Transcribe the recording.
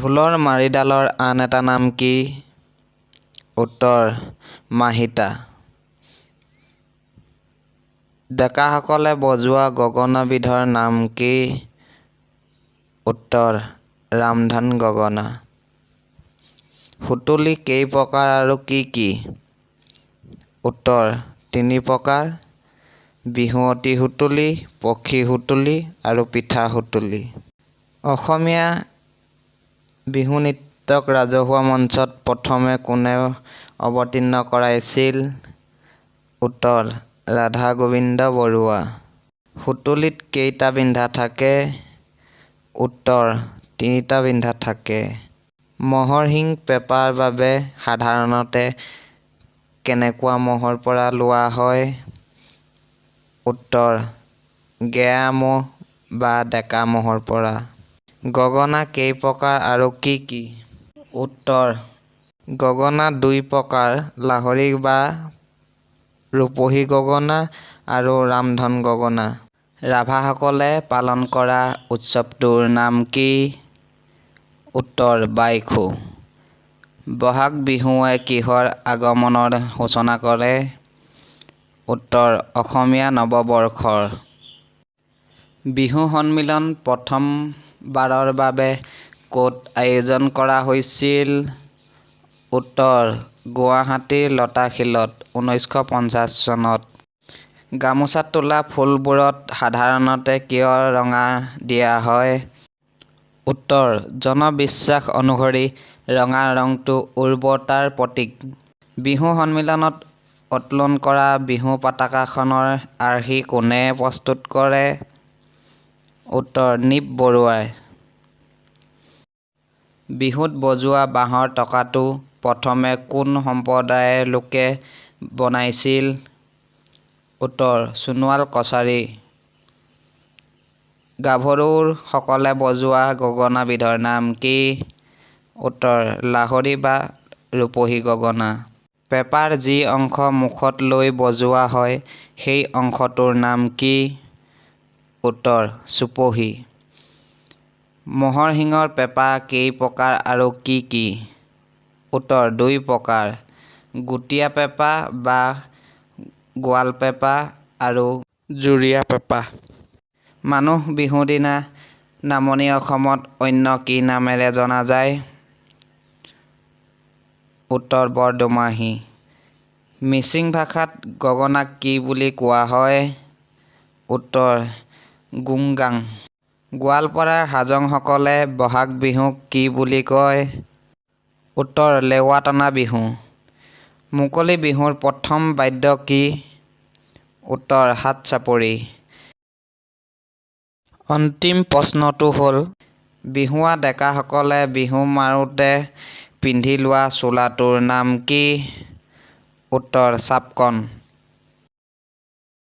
ঢোলৰ মাৰিডালৰ আন এটা নাম কি? উত্তৰ মাহিতা। ডেকাসকলে বজোৱা গগনাবিধৰ নাম কি? উত্তৰ ৰামধন গগনা। সুতুলি কেই প্ৰকাৰ আৰু কি কি? উত্তৰ ৩ প্ৰকাৰ। বিহুৱতী সুতুলি, পক্ষী সুতুলি আৰু পিঠা সুতুলি। অসমীয়া বিহু নৃত্যক ৰাজহুৱা মঞ্চত প্ৰথমে কোনে অৱতীৰ্ণ কৰাইছিল? উত্তৰ ৰাধা গোবিন্দ বৰুৱা। সুতুলিত কেইটা বিন্ধা থাকে? উত্তৰ ৩টা বিন্ধা থাকে। মহৰ শিং পেঁপাৰ বাবে সাধাৰণতে কেনেকুৱা মহৰ পৰা লোৱা হয়? উত্তৰ গেয়া মহ বা ডেকা মহৰ পৰা। গগনা কেই প্ৰকাৰ আৰু কি কি? উত্তৰ গগনা ২ প্ৰকাৰ, লাহৰী বা ৰূপহী গগনা আৰু ৰামধন গগনা। ৰাভাসকলে পালন কৰা উৎসৱটোৰ নাম কি? উত্তৰ বাইখু। বহাগ বিহুৱে কিহৰ আগমনৰ সূচনা কৰে? উত্তৰ অসমীয়া নৱবৰ্ষৰ। বিহু সন্মিলন প্ৰথমবাৰৰ বাবে ক'ত আয়োজন কৰা হৈছিল? উত্তৰ গুৱাহাটীৰ লতাশিলত ১৯৫০ চনত। গামোচাত তোলা ফুলবোৰত সাধাৰণতে কিয় ৰঙা দিয়া হয়? উত্তৰ জনবিশ্বাস অনুসৰি ৰঙা ৰংটো উৰ্বৰতাৰ প্ৰতীক। বিহু সন্মিলনত উত্তোলন কৰা বিহু পতাকাখনৰ আৰ্হি কোনে প্ৰস্তুত কৰে? উত্তৰ নীপ বৰুৱাই। বিহুত বজোৱা বাঁহৰ টকাটো প্ৰথমে কোন সম্প্ৰদায়ৰ লোকে বনাইছিল? উত্তৰ সোণোৱাল কছাৰী। গাভৰুসকলে বজোৱা গগনাবিধৰ নাম কি? উত্তৰ লাহৰী বা ৰূপহী গগনা। পেঁপাৰ যি অংশ মুখত লৈ বজোৱা হয় সেই অংশটোৰ নাম কি? উত্তৰ চুপহী। মহৰ শিঙৰ পেঁপা কেই প্ৰকাৰ আৰু কি কি? উত্তৰ ২ প্ৰকাৰ। গুটীয়া পেঁপা বা গোৱালপেঁপা আৰু জুৰীয়া পেঁপা। মানুহ বিহুৰ দিনা নামনি অসমত অন্য কি নামেৰে জনা যায়? উত্তৰ বৰদুমাহী। মিচিং ভাষাত গগনাক কি বুলি কোৱা হয়? উত্তৰ গুংগাং। গোৱালপাৰাৰ হাজংসকলে বহাগ বিহুক কি বুলি কয়? উত্তৰ লেৱা টনা বিহু। মুকলি বিহুৰ প্ৰথম বাদ্য কি? উত্তৰ হাত চাপৰি। অন্তিম প্ৰশ্নটো হ'ল বিহুৱা ডেকাসকলে বিহু মাৰোঁতে পিন্ধি লোৱা চোলাটোৰ নাম কি? উত্তৰ চাপকন।